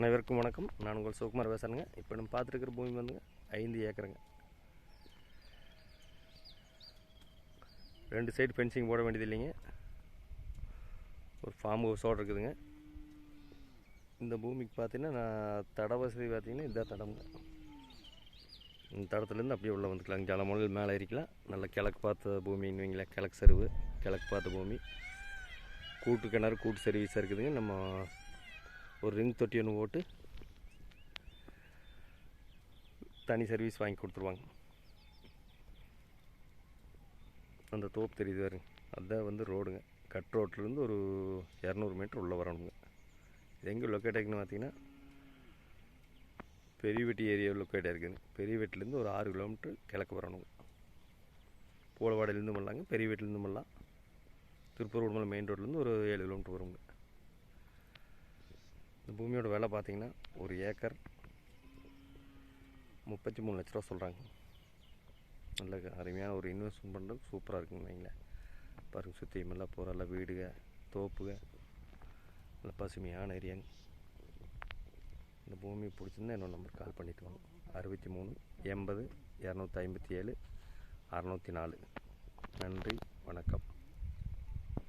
அனைவருக்கும் வணக்கம். நான் உங்கள் சிவகுமார் பேசுகிறேங்க. இப்போ நம்ம பார்த்துருக்கிற பூமி வந்துங்க 5 ஏக்கருங்க. 2 சைடு ஃபென்சிங் போட வேண்டியது இல்லைங்க. ஒரு ஃபார்ம் ஹவுஸோடு இருக்குதுங்க. இந்த பூமிக்கு பார்த்தீங்கன்னா நான் தட வசதி பார்த்தீங்கன்னா இதுதான் தடம்ங்க. இந்த தடத்துலேருந்து அப்படியே உள்ளே வந்துக்கலாம். ஜலமொழல் மேலே ஏறிக்கலாம். நல்ல கிழக்கு பார்த்த பூமின்னு வைங்களேன். கிழக்கு செருவு கிழக்கு பார்த்த பூமி. கூட்டு கிணறு கூட்டு சர்வீஸாக இருக்குதுங்க. நம்ம ஒரு ரிங் தொட்டி ஒன்று போட்டு தனி சர்வீஸ் வாங்கி கொடுத்துருவாங்க. அந்த தோப்பு தெரியுது பாருங்க, அதுதான் வந்து ரோடுங்க. கட் ரோட்லேருந்து ஒரு 200 மீட்டர் உள்ளே வரணுங்க. இது எங்கே லொக்கேட் ஆகிக்குன்னு பார்த்தீங்கன்னா பெரியவெட்டி ஏரியா லொக்கேட் ஆகிருக்குதுங்க. பெரியவெட்டிலேருந்து ஒரு 6 கிலோமீட்டர் கிழக்கு வரணுங்க. பூலவாடிலேருந்து பண்ணலாங்க, பெரியவெட்டிலேருந்து பண்ணலாம். திருப்பூர் உடுமலை மெயின் ரோட்லேருந்து ஒரு 7 கிலோமீட்டர் வருங்க. இந்த பூமியோட விலை பார்த்தீங்கன்னா ஒரு ஏக்கர் 33 லட்ச ரூபா சொல்கிறாங்க. நல்ல அருமையான ஒரு இன்வெஸ்ட்மெண்ட் பண்ணுறது சூப்பராக இருக்குங்க வைங்களேன். பாருங்கள், சுற்றி எல்லாம் போகிற வீடுக தோப்புக நல்ல பசுமையான ஏரியாங்க. இந்த பூமி பிடிச்சிருந்தா என்னோட நம்பர் கால் பண்ணிட்டு வாங்க. 63 80 257 604. நன்றி, வணக்கம்.